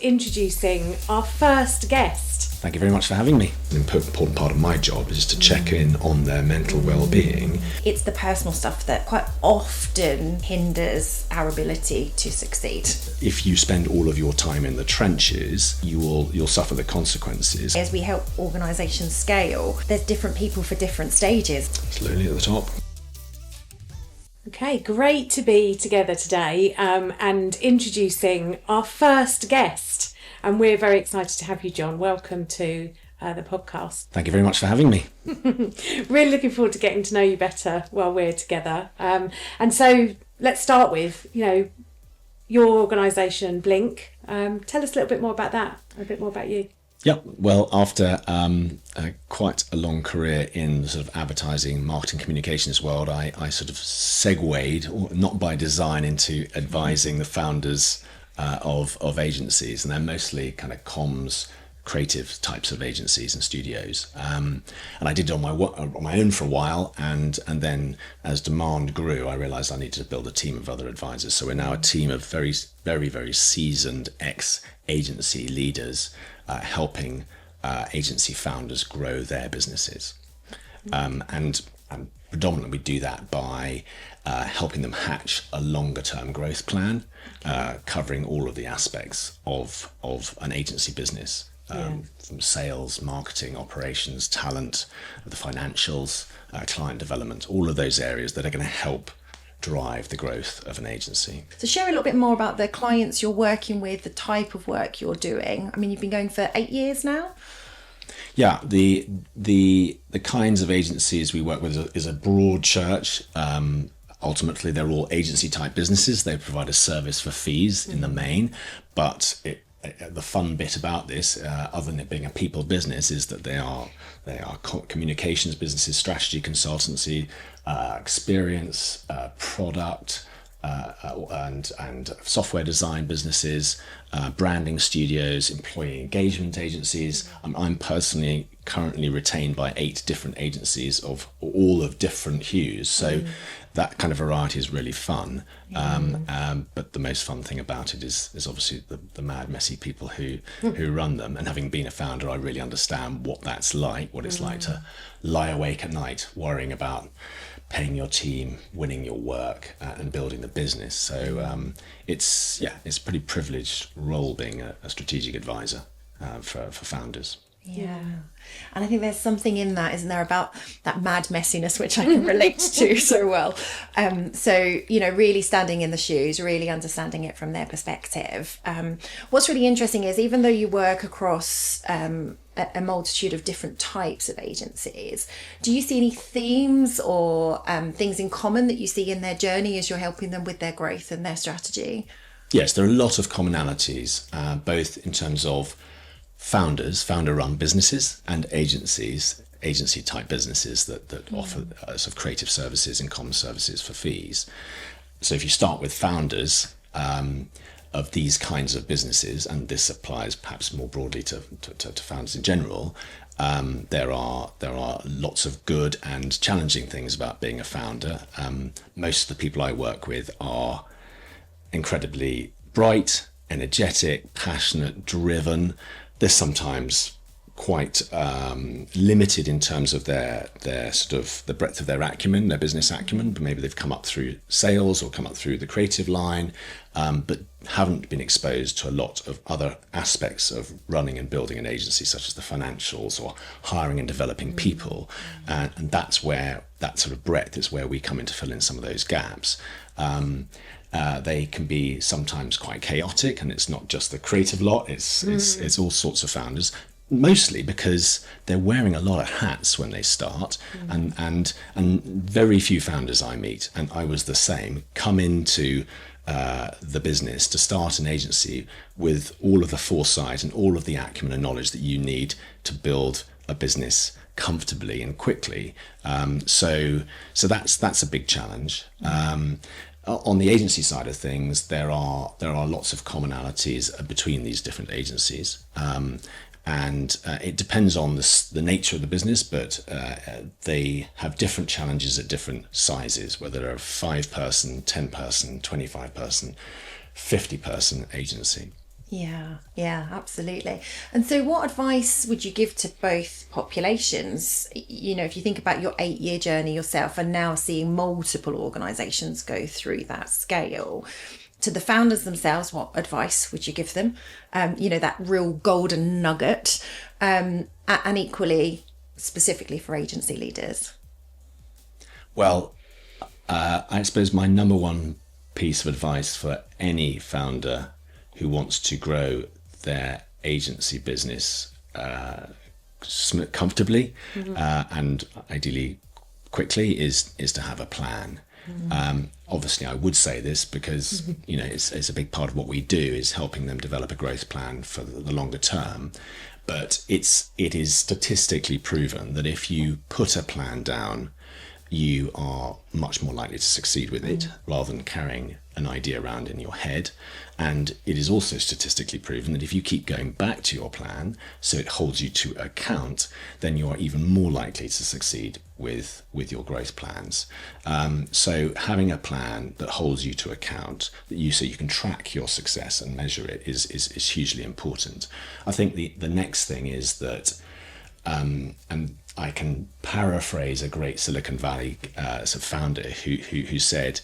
Introducing our first guest. Thank you very much for having me. An important part of my job is to check in on their mental well-being. It's the personal stuff that quite often hinders our ability to succeed. If you spend all of your time in the trenches, you'll suffer the consequences. As we help organisations scale, there's different people for different stages. Slowly at the top. Okay, great to be together today and introducing our first guest. And we're very excited to have you, John. Welcome to the podcast. Thank you very much for having me. Really looking forward to getting to know you better while we're together. And so let's start with, your organisation, Blink. Tell us a little bit more about that, a bit more about you. Yep. Well, after quite a long career in the sort of advertising, marketing, communications world, I sort of segued, or not by design, into advising the founders of agencies, and they're mostly kind of comms, creative types of agencies and studios. And I did it on my own for a while, and then as demand grew, I realised I needed to build a team of other advisors. So we're now a team of very, very, very seasoned ex-agency leaders helping agency founders grow their businesses. And predominantly we do that by helping them hatch a longer term growth plan, covering all of the aspects of an agency business, from sales, marketing, operations, talent, the financials, client development, all of those areas that are going to help drive the growth of an agency. So share a little bit more about the clients you're working with, the type of work you're doing. I mean, you've been going for 8 years now. Yeah, the kinds of agencies we work with is a broad church. Ultimately, they're all agency type businesses. They provide a service for fees in the main, but the fun bit about this, other than it being a people business, is that they are communications businesses, strategy consultancy, experience, product, and software design businesses, branding studios, employee engagement agencies. I'm personally currently retained by 8 different agencies of all of different hues. So that kind of variety is really fun. But the most fun thing about it is obviously the mad, messy people who run them. And having been a founder, I really understand what that's like, what it's like to lie awake at night worrying about paying your team, winning your work, and building the business. So it's a pretty privileged role being a strategic advisor for founders. Yeah. And I think there's something in that, isn't there, about that mad messiness, which I can relate to so well. So, really standing in the shoes, really understanding it from their perspective. What's really interesting is, even though you work across a multitude of different types of agencies, do you see any themes or things in common that you see in their journey as you're helping them with their growth and their strategy? Yes, there are a lot of commonalities, both in terms of founder-run businesses, and agency-type businesses that offer sort of creative services and common services for fees. So if you start with founders of these kinds of businesses, and this applies perhaps more broadly to founders in general, there are lots of good and challenging things about being a founder. Most of the people I work with are incredibly bright, energetic, passionate, driven. They're sometimes quite limited in terms of their sort of the breadth of their acumen, their business acumen. But maybe they've come up through sales or come up through the creative line, but haven't been exposed to a lot of other aspects of running and building an agency, such as the financials or hiring and developing people. And that's where that sort of breadth is where we come in to fill in some of those gaps. They can be sometimes quite chaotic, and it's not just the creative lot, it's all sorts of founders, mostly because they're wearing a lot of hats when they start, and very few founders I meet, and I was the same, come into the business to start an agency with all of the foresight and all of the acumen and knowledge that you need to build a business comfortably and quickly. So that's a big challenge. On the agency side of things, there are lots of commonalities between these different agencies, and it depends on the nature of the business, but they have different challenges at different sizes, whether they're a 5-person, 10-person, 25-person, 50-person agency. Yeah, absolutely. And so what advice would you give to both populations? You know, if you think about your 8-year journey yourself and now seeing multiple organisations go through that scale, to the founders themselves, what advice would you give them? You know, that real golden nugget, and equally specifically for agency leaders. Well, I suppose my number one piece of advice for any founder who wants to grow their agency business comfortably and ideally quickly is to have a plan. Obviously, I would say this because you know it's a big part of what we do is helping them develop a growth plan for the longer term. But it is statistically proven that if you put a plan down, you are much more likely to succeed with it rather than carrying an idea around in your head. And it is also statistically proven that if you keep going back to your plan, so it holds you to account, then you are even more likely to succeed with your growth plans. So having a plan that holds you to account, so you can track your success and measure it is hugely important. I think the next thing is that, and I can paraphrase a great Silicon Valley founder who said,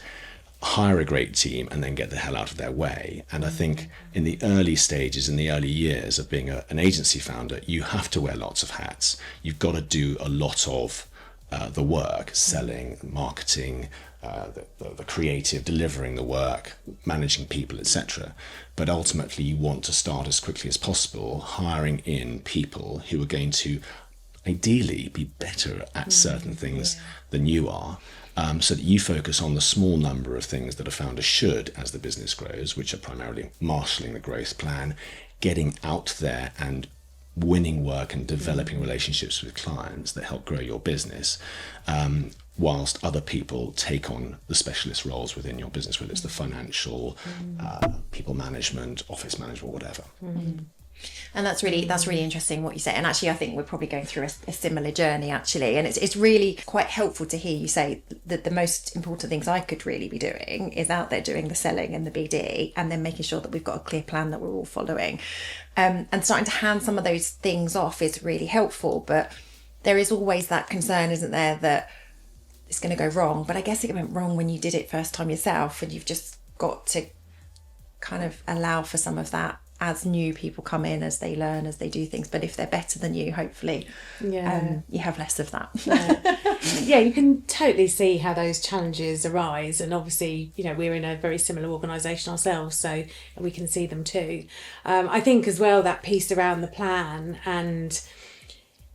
hire a great team and then get the hell out of their way. And I think in the early stages, in the early years of being an agency founder, you have to wear lots of hats. You've got to do a lot of the work, selling, marketing, the creative, delivering the work, managing people, etc. But ultimately you want to start as quickly as possible hiring in people who are going to ideally be better at certain things than you are, so that you focus on the small number of things that a founder should as the business grows, which are primarily marshalling the growth plan, getting out there and winning work and developing relationships with clients that help grow your business, whilst other people take on the specialist roles within your business, whether it's the financial, people management, office management, whatever. And that's really interesting what you say. And actually, I think we're probably going through a similar journey, actually. And it's really quite helpful to hear you say that the most important things I could really be doing is out there doing the selling and the BD, and then making sure that we've got a clear plan that we're all following. And starting to hand some of those things off is really helpful. But there is always that concern, isn't there, that it's going to go wrong. But I guess it went wrong when you did it first time yourself, and you've just got to kind of allow for some of that as new people come in, as they learn, as they do things. But if they're better than you, hopefully you have less of that. Yeah, you can totally see how those challenges arise, and obviously, you know, we're in a very similar organisation ourselves, so we can see them too. I think as well that piece around the plan, and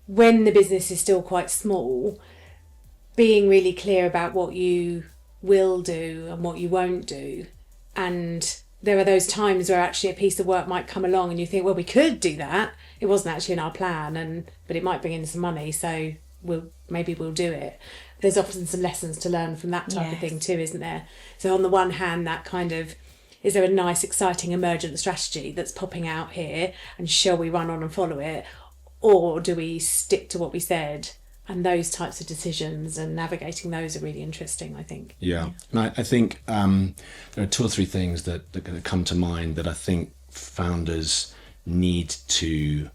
when the business is still quite small, being really clear about what you will do and what you won't do. And there are those times where actually a piece of work might come along and you think, well, we could do that. It wasn't actually in our plan, but it might bring in some money, so maybe we'll do it. There's often some lessons to learn from that type of thing too, isn't there? So on the one hand, that kind of, is there a nice, exciting, emergent strategy that's popping out here, and shall we run on and follow it? Or do we stick to what we said? And those types of decisions and navigating those are really interesting, I think. Yeah. And I think there are 2 or 3 things that come to mind that I think founders need to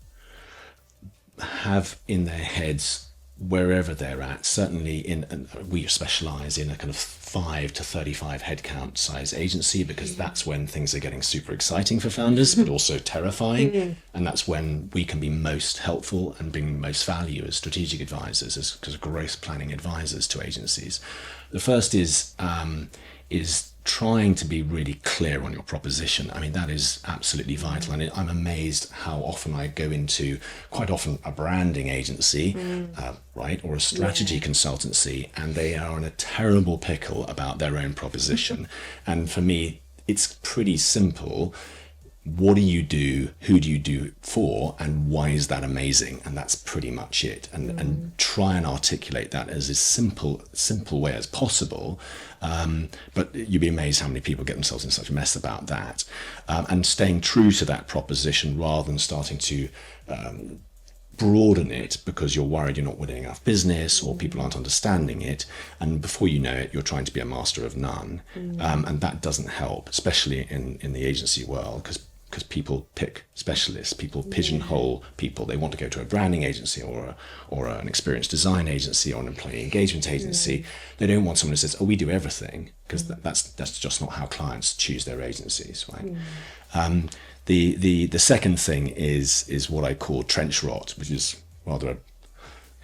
have in their heads wherever they're at. Certainly we specialise in a kind of 5 to 35 headcount size agency, because that's when things are getting super exciting for founders, but also terrifying. And that's when we can be most helpful and bring most value as strategic advisors, as growth planning advisors to agencies. The first is trying to be really clear on your proposition. I mean, that is absolutely vital. And I'm amazed how often I go into, quite often, a branding agency, right, or a strategy consultancy, and they are in a terrible pickle about their own proposition. And for me, it's pretty simple. What do you do? Who do you do for? And why is that amazing? And that's pretty much it. And try and articulate that as simple way as possible. But you'd be amazed how many people get themselves in such a mess about that. And staying true to that proposition rather than starting to broaden it because you're worried you're not winning enough business or people aren't understanding it. And before you know it, you're trying to be a master of none. And that doesn't help, especially in the agency world, because because people pick specialists, people pigeonhole people. They want to go to a branding agency or an experience design agency or an employee engagement agency. They don't want someone who says, oh, we do everything, because that's just not how clients choose their agencies, right? The second thing is what I call trench rot, which is rather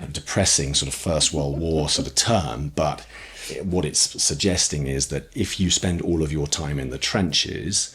a depressing sort of First World War sort of term, but what it's suggesting is that if you spend all of your time in the trenches,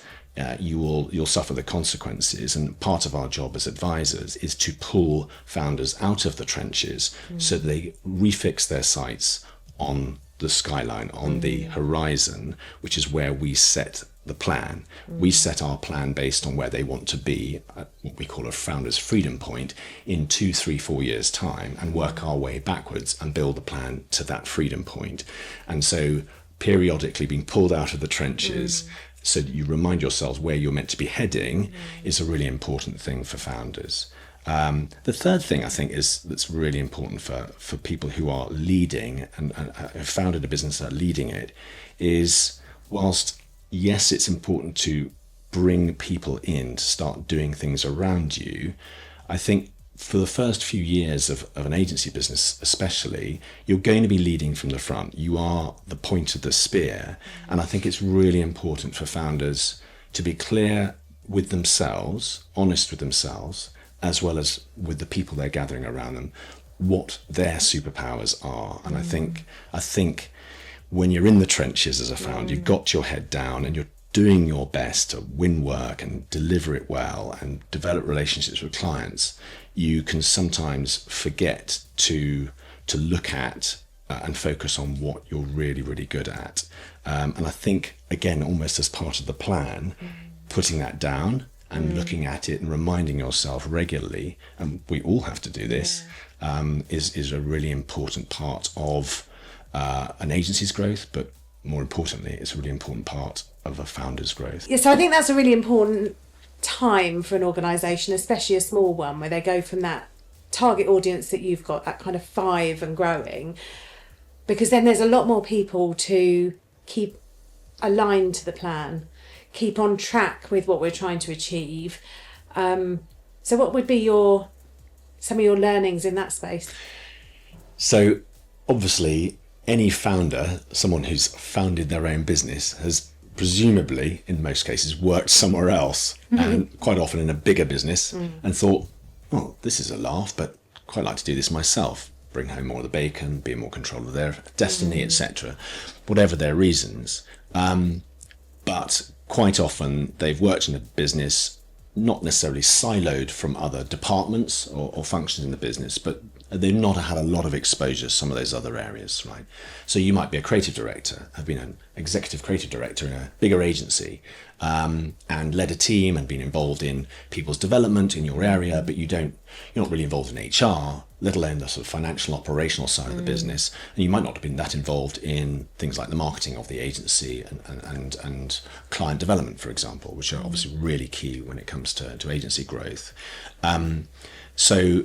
you'll suffer the consequences. And part of our job as advisors is to pull founders out of the trenches so that they refix their sights on the skyline, on the horizon, which is where we set the plan. We set our plan based on where they want to be at what we call a founder's freedom point in 2, 3, 4 years' time, and work our way backwards and build a plan to that freedom point. And so periodically being pulled out of the trenches so that you remind yourselves where you're meant to be heading is a really important thing for founders. The third thing I think that's really important for people who are leading and have founded a business and are leading it is, whilst yes, it's important to bring people in to start doing things around you, I think for the first few years of an agency business especially, you're going to be leading from the front. You are the point of the spear. And I think it's really important for founders to be clear with themselves, honest with themselves, as well as with the people they're gathering around them, what their superpowers are. And I think when you're in the trenches as a founder, you've got your head down and you're doing your best to win work and deliver it well and develop relationships with clients, you can sometimes forget to look at and focus on what you're really, really good at. And I think, again, almost as part of the plan, putting that down and looking at it and reminding yourself regularly, and we all have to do this, is a really important part of an agency's growth, but more importantly, it's a really important part of a founder's growth. Yeah, so I think that's a really important time for an organisation, especially a small one, where they go from that target audience that you've got, that kind of 5 and growing, because then there's a lot more people to keep aligned to the plan, keep on track with what we're trying to achieve. So what would be some of your learnings in that space? So obviously any founder, someone who's founded their own business, has presumably, in most cases, worked somewhere else, and quite often in a bigger business, and thought, well, this is a laugh, but quite like to do this myself, bring home more of the bacon, be in more control of their destiny, etc., whatever their reasons. But quite often they've worked in a business, not necessarily siloed from other departments or functions in the business, but they've not had a lot of exposure to some of those other areas, right? So you might be a creative director, have been an executive creative director in a bigger agency, and led a team and been involved in people's development in your area, but you're not really involved in HR, let alone the sort of financial operational side of the business. And you might not have been that involved in things like the marketing of the agency and client development, for example, which are obviously really key when it comes to agency growth. So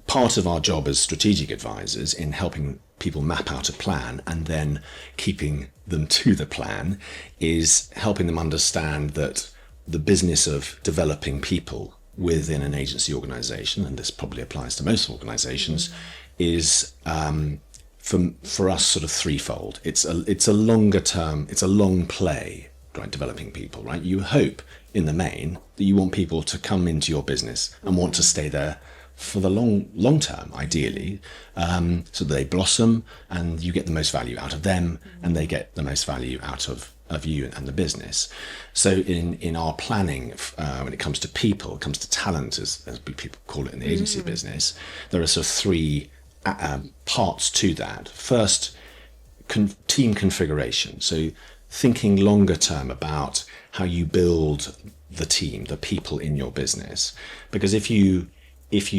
part of our job as strategic advisors in helping people map out a plan and then keeping them to the plan is helping them understand that the business of developing people within an agency organisation, and this probably applies to most organisations, is for us sort of threefold. It's a longer term, it's a long play, right, developing people, right? You hope in the main that you want people to come into your business and want to stay there for the long term, ideally, so that they blossom and you get the most value out of them and they get the most value out of you and the business. So in our planning, when it comes to people, it comes to talent, as people call it in the agency business, there are sort of 3 parts to that. First, team configuration. So thinking longer term about how you build the team, the people in your business. Because if you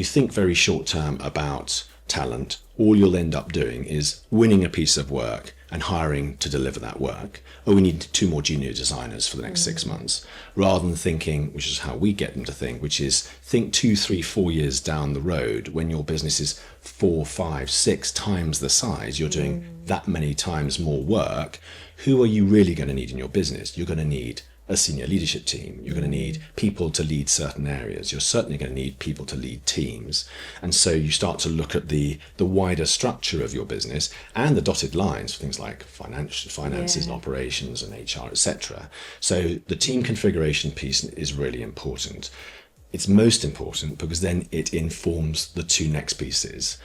think very short term about talent, all you'll end up doing is winning a piece of work and hiring to deliver that work. Oh, we need 2 more junior designers for the next 6 months, rather than thinking, which is how we get them to think, which is think 2, 3, 4 years down the road when your business is 4, 5, 6 times the size, you're doing that many times more work. Who are you really going to need in your business? You're going to need a senior leadership team. You're going to need people to lead certain areas. You're certainly going to need people to lead teams. And so you start to look at the wider structure of your business and the dotted lines for things like finances and operations and HR, etc. So the team configuration piece is really important. It's most important because then it informs the two next pieces.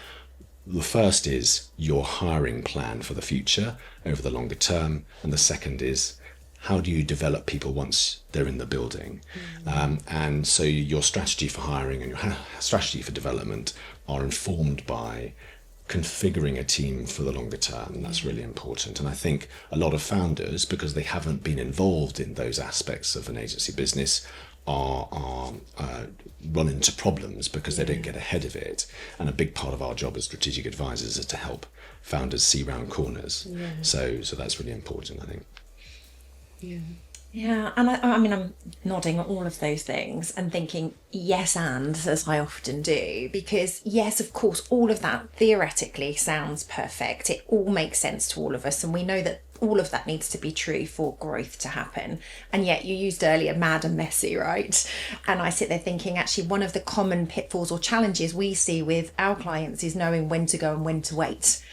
The first is your hiring plan for the future over the longer term, and the second is how do you develop people once they're in the building? And so your strategy for hiring and your strategy for development are informed by configuring a team for the longer term, and that's really important. And I think a lot of founders, because they haven't been involved in those aspects of an agency business, are run into problems because they don't get ahead of it. And a big part of our job as strategic advisors is to help founders see round corners. So that's really important, I think. Yeah, and I mean, I'm nodding at all of those things and thinking yes and, as I often do, because yes, of course, all of that theoretically sounds perfect. It all makes sense to all of us, and we know that all of that needs to be true for growth to happen. And yet you used earlier mad and messy, right? And I sit there thinking actually one of the common pitfalls or challenges we see with our clients is knowing when to go and when to wait.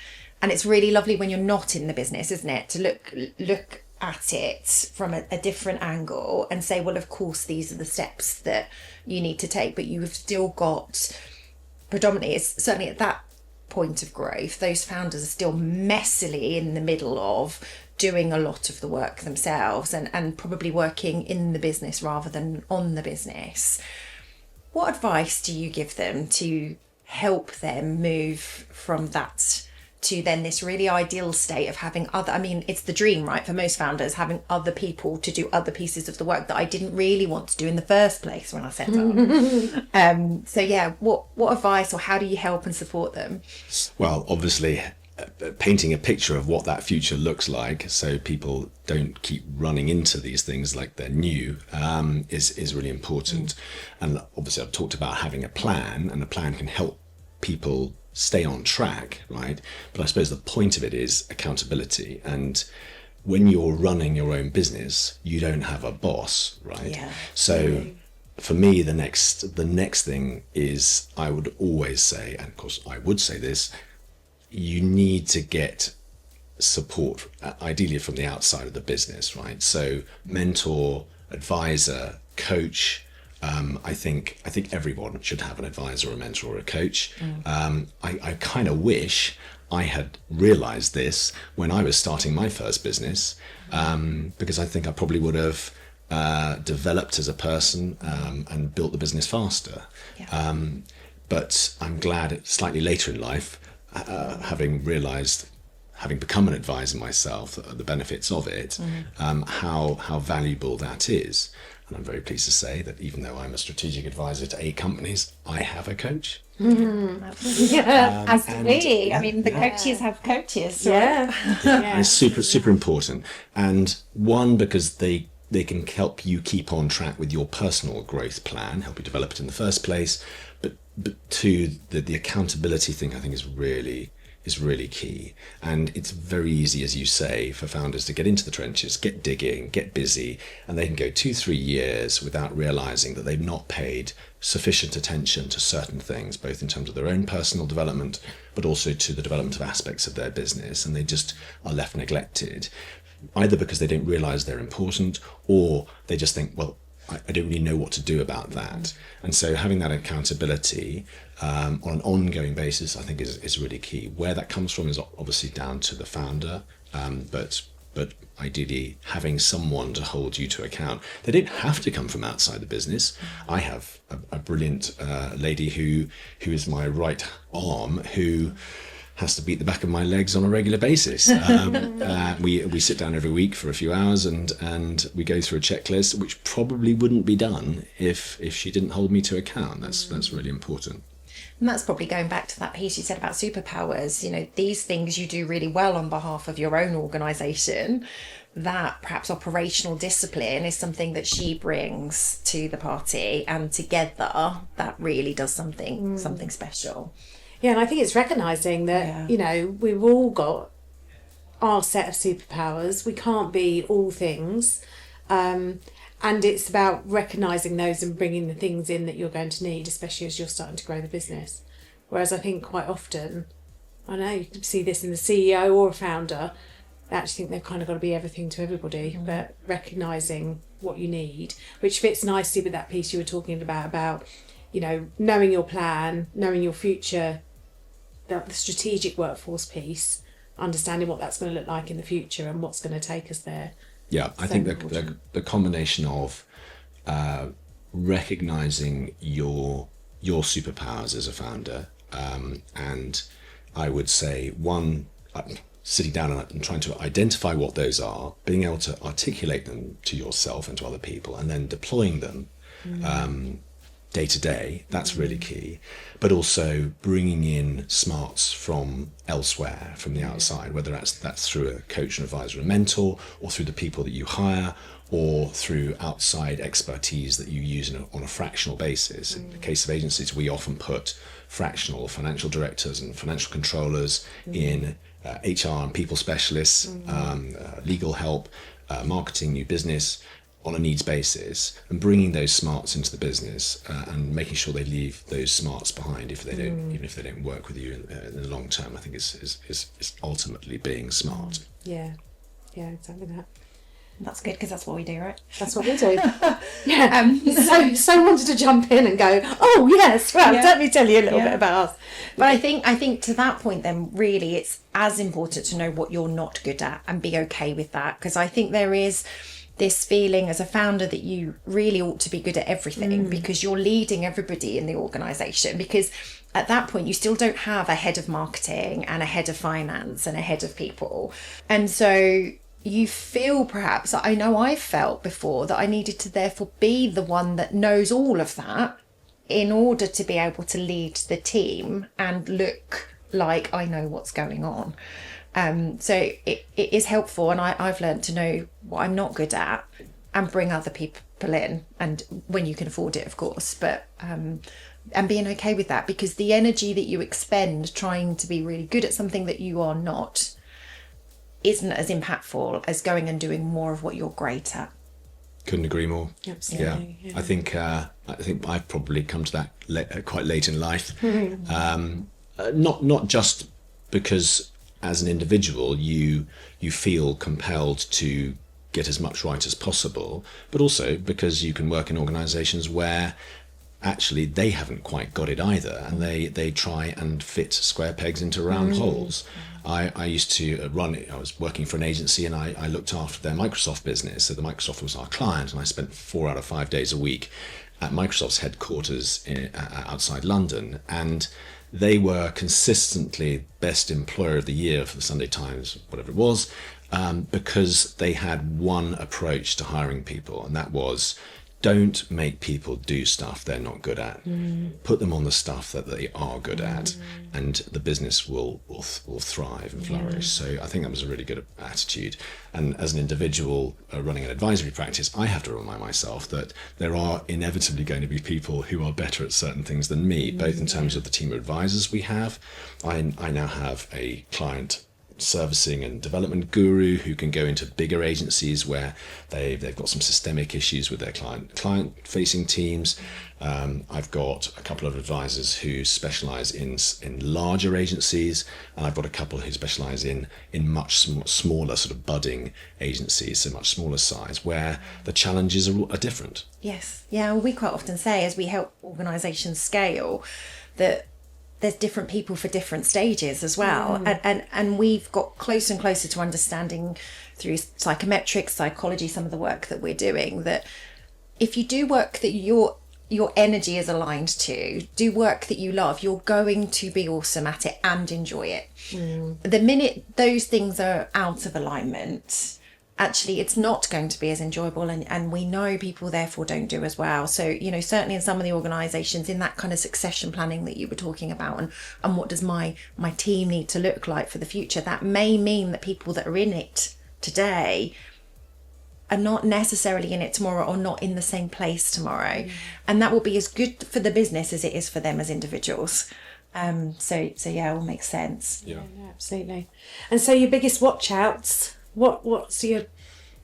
And it's really lovely when you're not in the business, isn't it, to look at it from a different angle and say, well, of course, these are the steps that you need to take, but you've still got predominantly, it's certainly at that point of growth, those founders are still messily in the middle of doing a lot of the work themselves and probably working in the business rather than on the business. What advice do you give them to help them move from that to then this really ideal state of having other, I mean, it's the dream, right, for most founders, having other people to do other pieces of the work that I didn't really want to do in the first place when I set up. So yeah, what advice or how do you help and support them? Well, obviously, painting a picture of what that future looks like so people don't keep running into these things like they're new is really important. And obviously I've talked about having a plan, and a plan can help people stay on track, right? But I suppose the point of it is accountability. And when you're running your own business, you don't have a boss, right? Yeah. So for me, the next thing is, I would always say, and of course I would say this, you need to get support, ideally from the outside of the business, right? So mentor, advisor, coach. I think everyone should have an advisor or a mentor or a coach. I kind of wish I had realized this when I was starting my first business, because I think I probably would have developed as a person and built the business faster. But I'm glad slightly later in life, having become an advisor myself, the benefits of it, how valuable that is. And I'm very pleased to say that even though I'm a strategic advisor to 8 companies, I have a coach. As we, I mean, the coaches have coaches. Right? And it's super important. And one, because they can help you keep on track with your personal growth plan, help you develop it in the first place. But two, the accountability thing I think is really key. And it's very easy, as you say, for founders to get into the trenches, get digging, get busy, and they can go 2-3 years without realizing that they've not paid sufficient attention to certain things, both in terms of their own personal development, but also to the development of aspects of their business. And they just are left neglected, either because they don't realize they're important, or they just think, well, I don't really know what to do about that. And so having that accountability on an ongoing basis, I think is really key. Where that comes from is obviously down to the founder, but ideally having someone to hold you to account. They don't have to come from outside the business. I have a brilliant lady who is my right arm, who has to beat the back of my legs on a regular basis. We sit down every week for a few hours and we go through a checklist, which probably wouldn't be done if she didn't hold me to account. That's really important. And that's probably going back to that piece you said about superpowers. You know, these things you do really well on behalf of your own organisation, that perhaps operational discipline is something that she brings to the party, and together that really does something special. Yeah, and I think it's recognising that, you know, we've all got our set of superpowers. We can't be all things. And And it's about recognising those and bringing the things in that you're going to need, especially as you're starting to grow the business. Whereas I think quite often, I know you can see this in the CEO or a founder, they actually think they've kind of got to be everything to everybody, but recognising what you need, which fits nicely with that piece you were talking about, you know, knowing your plan, knowing your future, the strategic workforce piece, understanding what that's going to look like in the future and what's going to take us there. Yeah, I think the combination of recognising your superpowers as a founder, and I would say sitting down and trying to identify what those are, being able to articulate them to yourself and to other people, and then deploying them day to day, that's really key. But also bringing in smarts from elsewhere, from the outside, whether that's through a coach, an advisor, a mentor, or through the people that you hire, or through outside expertise that you use on a fractional basis. In the case of agencies, we often put fractional financial directors and financial controllers in HR and people specialists, legal help, marketing, new business, on a needs basis, and bringing those smarts into the business and making sure they leave those smarts behind if they don't, even if they don't work with you in the long term. I think is ultimately being smart. Yeah, exactly that. That's good, because that's what we do, right? That's what we do. Yeah. So wanted to jump in and go, oh yes, well, let me tell you a little bit about us. But I think to that point then, really it's as important to know what you're not good at and be okay with that, because I think there is this feeling as a founder that you really ought to be good at everything because you're leading everybody in the organisation, because at that point you still don't have a head of marketing and a head of finance and a head of people. And so you feel, perhaps, I know I've felt before, that I needed to therefore be the one that knows all of that in order to be able to lead the team and look like I know what's going on. So it is helpful, and I've learned to know what I'm not good at and bring other people in, and when you can afford it, of course, but and being okay with that, because the energy that you expend trying to be really good at something that you are not isn't as impactful as going and doing more of what you're great at. Couldn't agree more. Absolutely. Yeah. I think I've probably come to that quite late in life. Not just because as an individual you feel compelled to get as much right as possible, but also because you can work in organisations where actually they haven't quite got it either, and they try and fit square pegs into round holes. I used to I was working for an agency, and I looked after their Microsoft business. So the Microsoft was our client, and I spent 4 out of 5 days a week at Microsoft's headquarters outside London, and they were consistently best employer of the year for the Sunday Times, whatever it was, because they had one approach to hiring people, and that was, don't make people do stuff they're not good at. Put them on the stuff that they are good at, and the business will thrive and flourish. So I think that was a really good attitude. And as an individual running an advisory practice, I have to remind myself that there are inevitably going to be people who are better at certain things than me, both in terms of the team of advisors we have. I now have a client servicing and development guru who can go into bigger agencies where they've got some systemic issues with their client facing teams. I've got a couple of advisors who specialize in larger agencies, and I've got a couple who specialize in much smaller sort of budding agencies, so much smaller size, where the challenges are different. Yes. Yeah, we quite often say, as we help organisations scale, that there's different people for different stages as well. And we've got closer and closer to understanding through psychometrics, psychology, some of the work that we're doing, that if you do work that your energy is aligned to, do work that you love, you're going to be awesome at it and enjoy it. The minute those things are out of alignment, actually it's not going to be as enjoyable, and we know people therefore don't do as well. So, you know, certainly in some of the organisations, in that kind of succession planning that you were talking about, and what does my team need to look like for the future, that may mean that people that are in it today are not necessarily in it tomorrow, or not in the same place tomorrow, and that will be as good for the business as it is for them as individuals. So yeah, it all makes sense. Yeah, absolutely. And so your biggest watch outs, what's your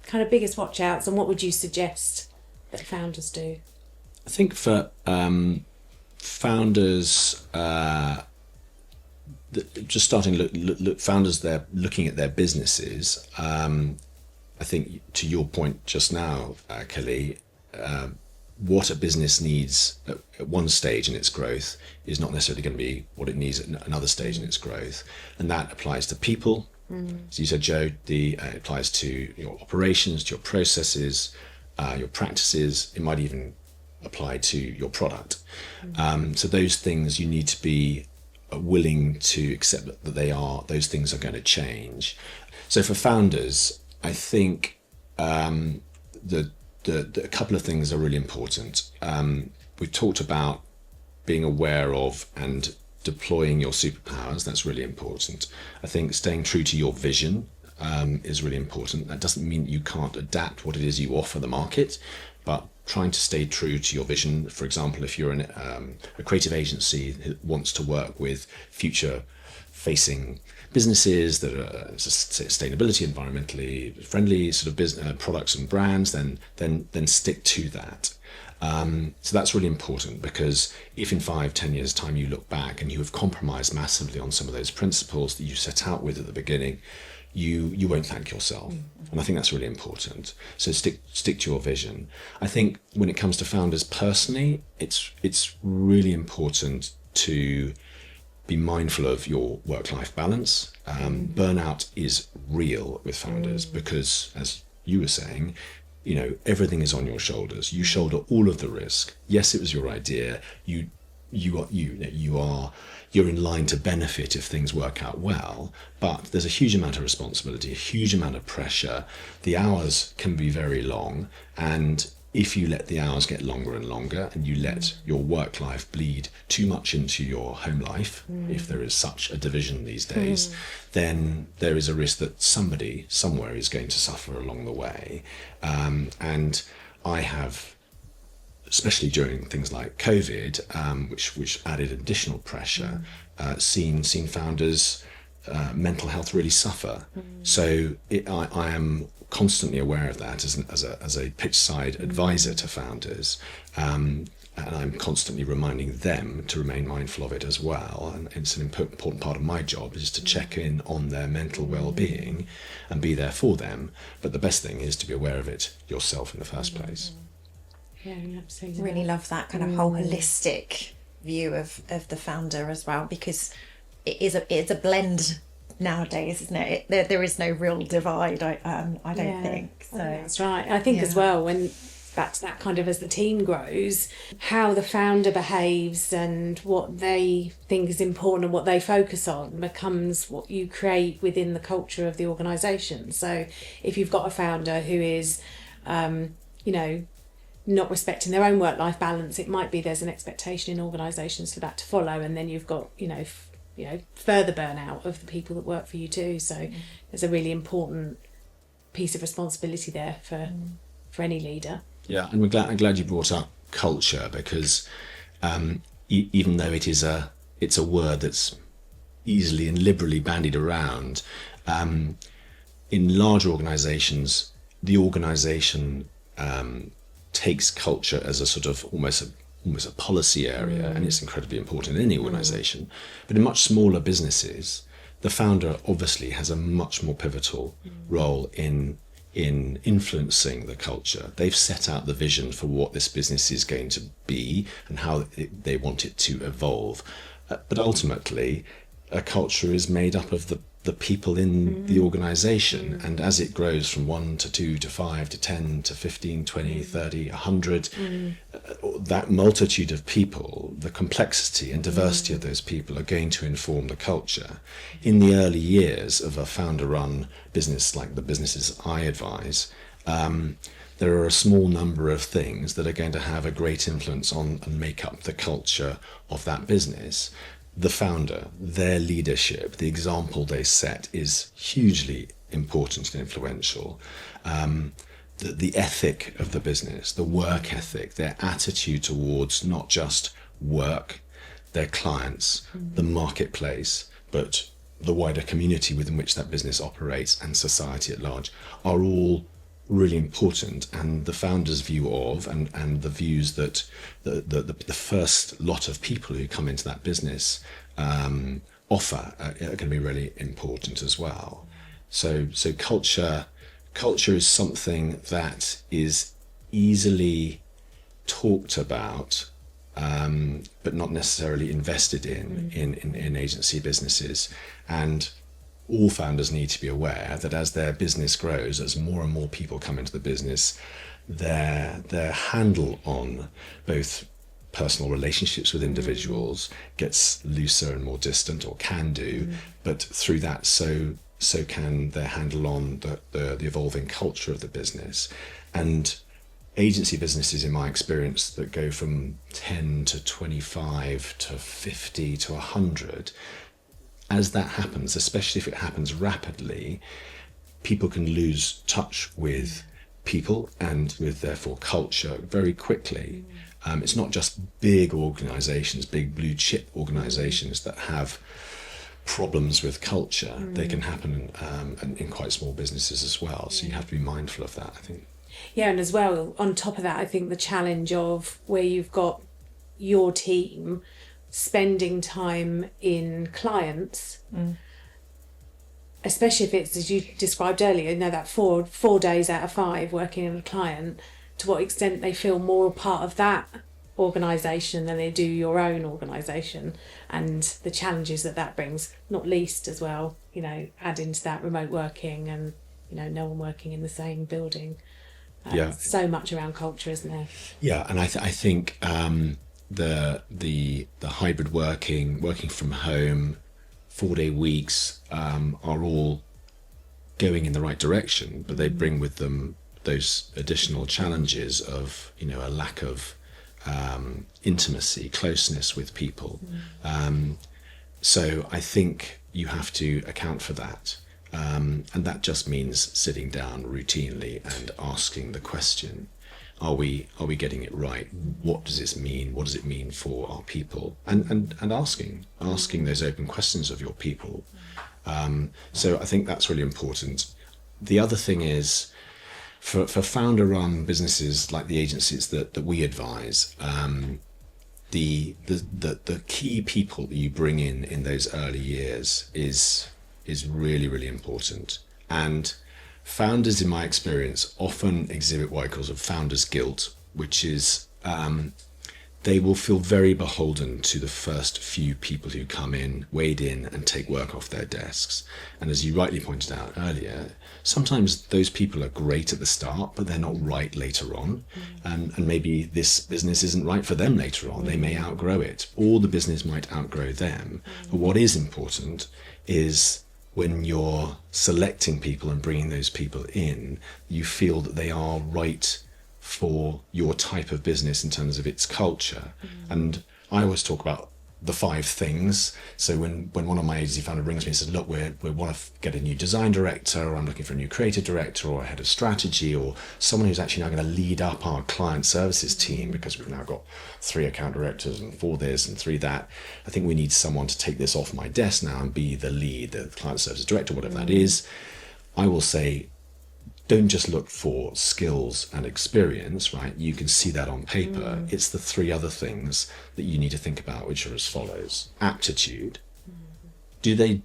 kind of biggest watch outs, and what would you suggest that founders do? I think for founders, just starting look founders, they're looking at their businesses. I think to your point just now, Kelly, what a business needs at one stage in its growth is not necessarily going to be what it needs at another stage in its growth, and that applies to people. As you said, Joe, it applies to your operations, to your processes, your practices. It might even apply to your product. So those things you need to be willing to accept that those things are going to change. So for founders, I think the a couple of things are really important. We've talked about being aware of and deploying your superpowers. That's really important. I think staying true to your vision is really important. That doesn't mean you can't adapt what it is you offer the market, but trying to stay true to your vision. For example, if you're a creative agency that wants to work with future-facing businesses that are sustainability, environmentally friendly sort of business products and brands, then stick to that. So that's really important, because if in 5-10 years time you look back and you have compromised massively on some of those principles that you set out with at the beginning, you won't thank yourself. And I think that's really important. So stick to your vision. I think when it comes to founders personally, it's really important to be mindful of your work-life balance. Burnout is real with founders because, as you were saying, everything is on your shoulders. You shoulder all of the risk. Yes, it was your idea. You're in line to benefit if things work out well, but there's a huge amount of responsibility, a huge amount of pressure. The hours can be very long, and if you let the hours get longer and longer, and you let your work life bleed too much into your home life, if there is such a division these days, then there is a risk that somebody somewhere is going to suffer along the way. And I have, especially during things like COVID, which added additional pressure, seen founders' mental health really suffer. So I am constantly aware of that as a pitch side advisor to founders, and I'm constantly reminding them to remain mindful of it as well. And it's an important part of my job is to check in on their mental well-being and be there for them. But the best thing is to be aware of it yourself in the first place. Yeah, absolutely. Really love that kind of whole holistic view of the founder as well, because it's a blend nowadays, isn't it? There is no real divide. I don't think so. That's right. I think as well, when back to that kind of as the team grows, how the founder behaves and what they think is important and what they focus on becomes what you create within the culture of the organisation. So if you've got a founder who is, not respecting their own work-life balance, it might be there's an expectation in organisations for that to follow, and then you've got further burnout of the people that work for you too. So there's a really important piece of responsibility there for any leader. Yeah, and I'm glad you brought up culture, because even though it's a word that's easily and liberally bandied around, in large organisations, the organisation takes culture as a sort of almost a policy area, and it's incredibly important in any organisation. But in much smaller businesses, the founder obviously has a much more pivotal role in influencing the culture. They've set out the vision for what this business is going to be and how they want it to evolve. But ultimately, a culture is made up of the people in the organisation, and as it grows from 1 to 2 to 5 to 10 to 15, 20, 30, 100, that multitude of people, the complexity and diversity of those people are going to inform the culture. In the early years of a founder-run business like the businesses I advise, there are a small number of things that are going to have a great influence on and make up the culture of that business. The founder, their leadership, the example they set is hugely important and influential. The ethic of the business, the work ethic, their attitude towards not just work, their clients, the marketplace, but the wider community within which that business operates and society at large are all really important, and the founder's view of, and the views that the first lot of people who come into that business offer are going to be really important as well. So culture is something that is easily talked about, but not necessarily invested in agency businesses. And all founders need to be aware that as their business grows, as more and more people come into the business, their handle on both personal relationships with individuals gets looser and more distant, or can do, but through that so can their handle on the evolving culture of the business. And agency businesses, in my experience, that go from 10 to 25 to 50 to 100, as that happens, especially if it happens rapidly, people can lose touch with people and with therefore culture very quickly. It's not just big organizations, big blue chip organizations that have problems with culture. They can happen in quite small businesses as well. So you have to be mindful of that, I think. Yeah, and as well, on top of that, I think the challenge of where you've got your team spending time in clients, especially if it's, as you described earlier, that 4 days out of 5 working in a client, to what extent they feel more a part of that organisation than they do your own organisation, and the challenges that brings, not least as well, add into that remote working and no one working in the same building. So much around culture, isn't there? Yeah, and I think the hybrid working from home, 4-day weeks are all going in the right direction, but they bring with them those additional challenges of a lack of intimacy, closeness with people. So I think you have to account for that. And that just means sitting down routinely and asking the question, are we getting it right? What does this mean? What does it mean for our people? And asking those open questions of your people. So I think that's really important. The other thing is, for founder-run businesses like the agencies that we advise, the key people that you bring in those early years is really, really important. And founders, in my experience, often exhibit what I call founder's guilt, which is they will feel very beholden to the first few people who come in, wade in and take work off their desks. And as you rightly pointed out earlier, sometimes those people are great at the start, but they're not right later on. And maybe this business isn't right for them later on. They may outgrow it, or the business might outgrow them. But what is important is, when you're selecting people and bringing those people in, you feel that they are right for your type of business in terms of its culture. And I always talk about the 5 things. So when one of my agency founder rings me and says, look, we want to get a new design director, or I'm looking for a new creative director, or a head of strategy, or someone who's actually now going to lead up our client services team, because we've now got 3 account directors and 4 this and 3 that. I think we need someone to take this off my desk now and be the lead, the client services director, whatever that is. I will say, don't just look for skills and experience, right? You can see that on paper. It's the 3 other things that you need to think about, which are as follows. Aptitude. Do they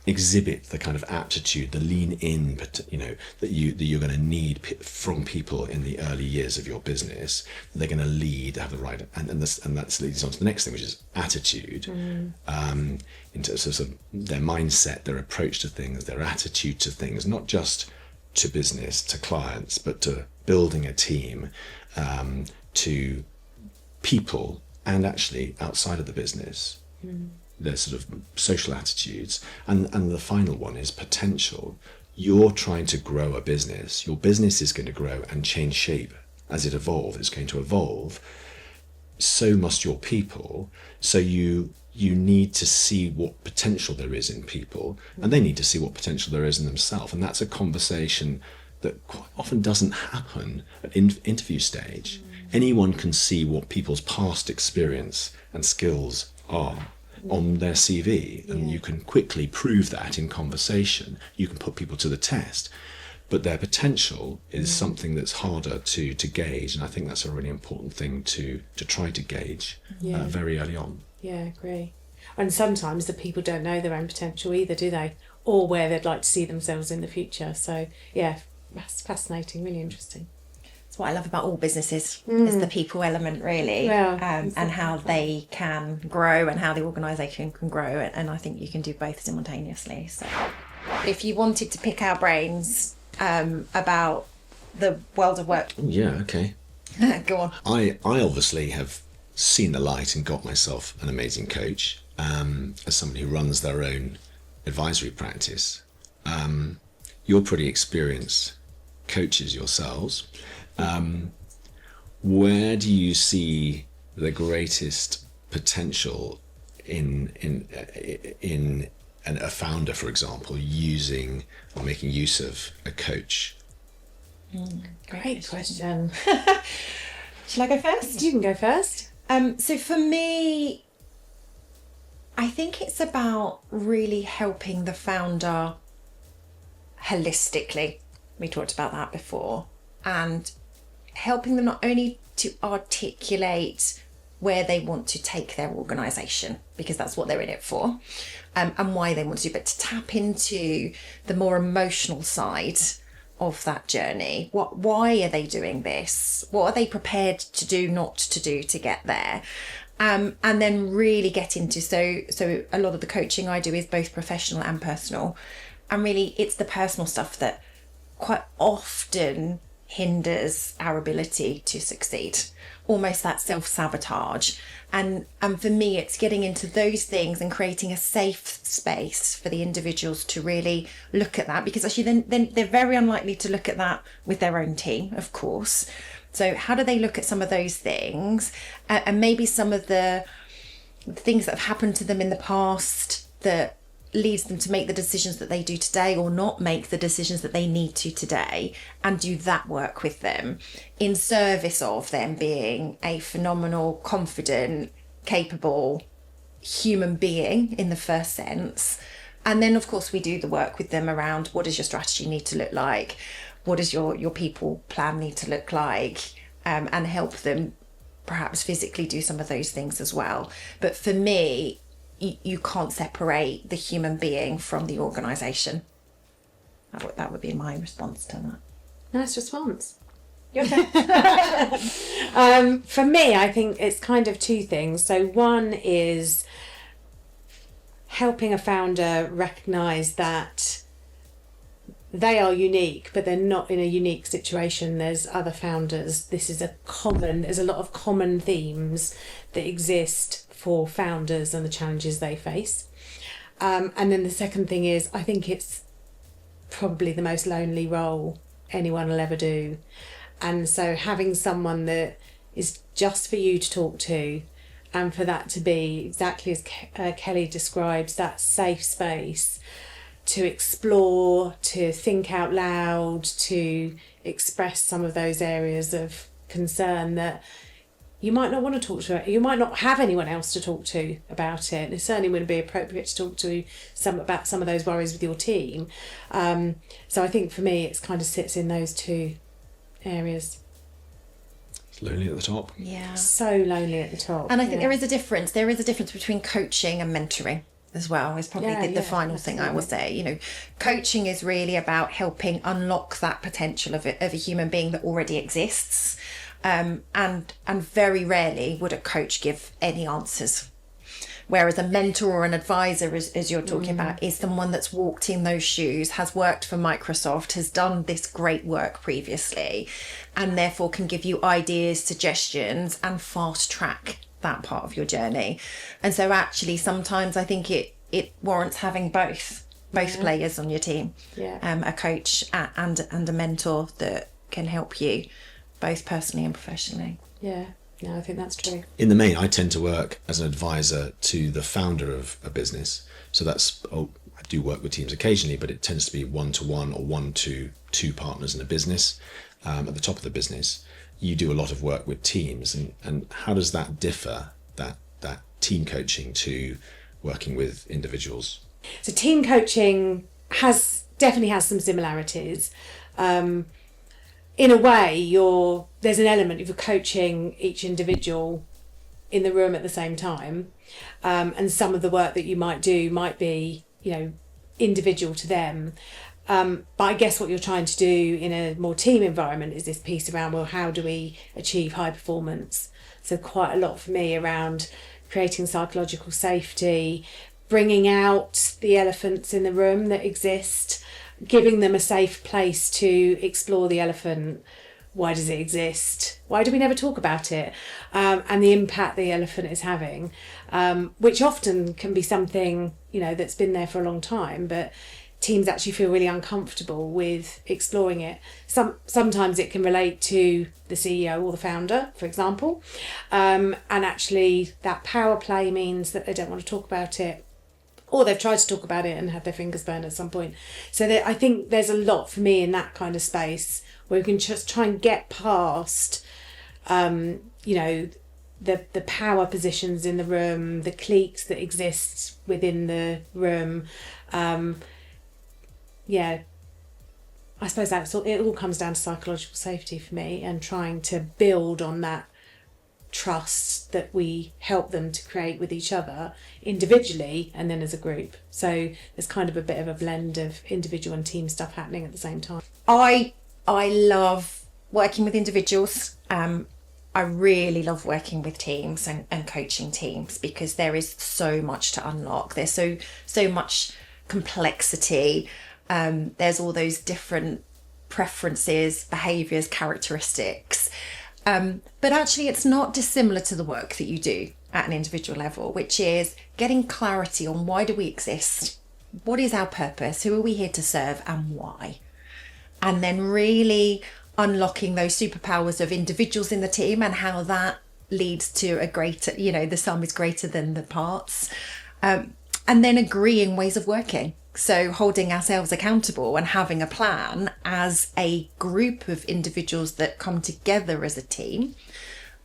exhibit the kind of aptitude, the lean in, that you're going to need from people in the early years of your business? They're going to lead, have the right, and that leads on to the next thing, which is attitude. In terms of their mindset, their approach to things, their attitude to things, not just to business, to clients, but to building a team, to people, and actually outside of the business. Their sort of social attitudes. And the final one is potential. You're trying to grow a business. Your business is going to grow and change shape as it evolves. It's going to evolve. So must your people. So you need to see what potential there is in people, and they need to see what potential there is in themselves. And that's a conversation that quite often doesn't happen at interview stage. Anyone can see what people's past experience and skills are on their CV, and you can quickly prove that in conversation. You can put people to the test. but their potential is something that's harder to gauge, and I think that's a really important thing to try to gauge very early on. Yeah, I agree. And sometimes the people don't know their own potential either, do they? Or where they'd like to see themselves in the future. So yeah, that's fascinating, really interesting. That's what I love about all businesses, is the people element, really, and how they can grow and how the organisation can grow. And I think you can do both simultaneously. So if you wanted to pick our brains about the world of work. Yeah, okay. Go on. I obviously have seen the light and got myself an amazing coach, as somebody who runs their own advisory practice. You're pretty experienced coaches yourselves. Where do you see the greatest potential in a founder, for example, using or making use of a coach? Great question. Shall I go first? You can go first. So for me, I think it's about really helping the founder holistically. We talked about that before. And helping them not only to articulate where they want to take their organisation, because that's what they're in it for, and why they want to, but to tap into the more emotional side of that journey. Why are they doing this? What are they prepared to do, not to do, to get there? And then really get into, so a lot of the coaching I do is both professional and personal, and really it's the personal stuff that quite often hinders our ability to succeed, almost that self-sabotage. And for me, it's getting into those things and creating a safe space for the individuals to really look at that, because actually then they're very unlikely to look at that with their own team, of course. So how do they look at some of those things, and maybe some of the things that have happened to them in the past that leads them to make the decisions that they do today, or not make the decisions that they need to today, and do that work with them in service of them being a phenomenal, confident, capable human being in the first sense. And then of course we do the work with them around, what does your strategy need to look like, what does your people plan need to look like, and help them perhaps physically do some of those things as well. But for me, you can't separate the human being from the organisation. That would be my response to that. Nice response. Your turn. For me, I think it's kind of two things. So one is helping a founder recognise that they are unique, but they're not in a unique situation. There's other founders. There's a lot of common themes that exist for founders and the challenges they face. And then the second thing is, I think it's probably the most lonely role anyone will ever do. And so having someone that is just for you to talk to, and for that to be exactly as Kelly describes, that safe space to explore, to think out loud, to express some of those areas of concern that you might not want to talk to. You might not have anyone else to talk to about it. It certainly wouldn't be appropriate to talk to about some of those worries with your team. So I think for me, it's kind of sits in those two areas. It's lonely at the top. Yeah. So lonely at the top. And I think there is a difference. There is a difference between coaching and mentoring as well, is probably the final thing I will say. Coaching is really about helping unlock that potential of a human being that already exists. And very rarely would a coach give any answers. Whereas a mentor or an advisor, as you're talking about, is someone that's walked in those shoes, has worked for Microsoft, has done this great work previously, and therefore can give you ideas, suggestions, and fast track that part of your journey. And so actually sometimes I think it warrants having both players on your team, a coach and a mentor that can help you both personally and professionally. No, I think that's true. In the main, I tend to work as an advisor to the founder of a business. So I do work with teams occasionally, but it tends to be 1-to-1 or 1-to-2 partners in a business. At the top of the business, you do a lot of work with teams, and how does that differ, that team coaching, to working with individuals? So team coaching definitely has some similarities. in a way, there's an element of coaching each individual in the room at the same time, and some of the work that you might do might be, individual to them. But I guess what you're trying to do in a more team environment is this piece around, well, how do we achieve high performance? So quite a lot for me around creating psychological safety, bringing out the elephants in the room that exist, giving them a safe place to explore the elephant. Why does it exist? Why do we never talk about it? And the impact the elephant is having, which often can be something, that's been there for a long time, but teams actually feel really uncomfortable with exploring it. Sometimes it can relate to the CEO or the founder, for example, and actually that power play means that they don't want to talk about it, or they've tried to talk about it and had their fingers burned at some point. So I think there's a lot for me in that kind of space where we can just try and get past, the power positions in the room, the cliques that exist within the room. I suppose it all comes down to psychological safety for me, and trying to build on that trust that we help them to create with each other individually and then as a group. So there's kind of a bit of a blend of individual and team stuff happening at the same time. I love working with individuals. I really love working with teams and coaching teams, because there is so much to unlock. There's so much complexity. There's all those different preferences, behaviours, characteristics. But actually it's not dissimilar to the work that you do at an individual level, which is getting clarity on why do we exist? What is our purpose? Who are we here to serve, and why? And then really unlocking those superpowers of individuals in the team, and how that leads to a greater, the sum is greater than the parts. And then agreeing ways of working. So holding ourselves accountable and having a plan as a group of individuals that come together as a team.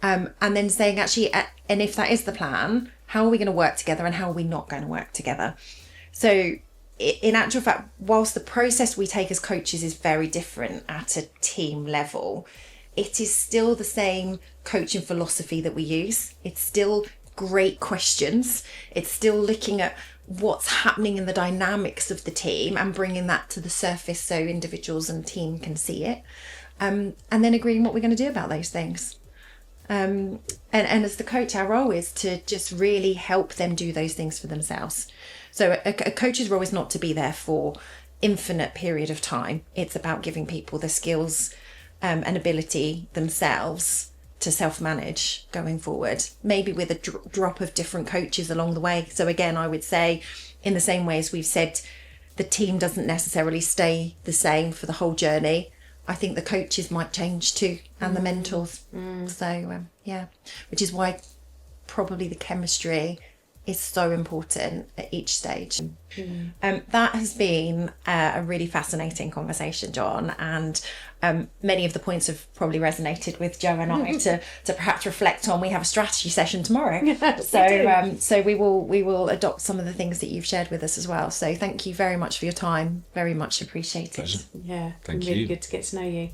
And then saying, actually, and if that is the plan, how are we going to work together, and how are we not going to work together? So in actual fact, whilst the process we take as coaches is very different at a team level, it is still the same coaching philosophy that we use. It's still great questions. It's still looking at what's happening in the dynamics of the team and bringing that to the surface so individuals and team can see it, and then agreeing what we're going to do about those things. And as the coach, our role is to just really help them do those things for themselves. So a coach's role is not to be there for infinite period of time. It's about giving people the skills and ability themselves to self-manage going forward, maybe with a drop of different coaches along the way. So again, I would say, in the same way as we've said, the team doesn't necessarily stay the same for the whole journey. I think the coaches might change too, and the mentors. So which is why probably the chemistry is so important at each stage. That has been a really fascinating conversation, John, and many of the points have probably resonated with Jo and I to perhaps reflect on. We have a strategy session tomorrow, so we will adopt some of the things that you've shared with us as well. So thank you very much for your time, very much appreciated. Pleasure. Yeah, Thank really you. good to get to know you.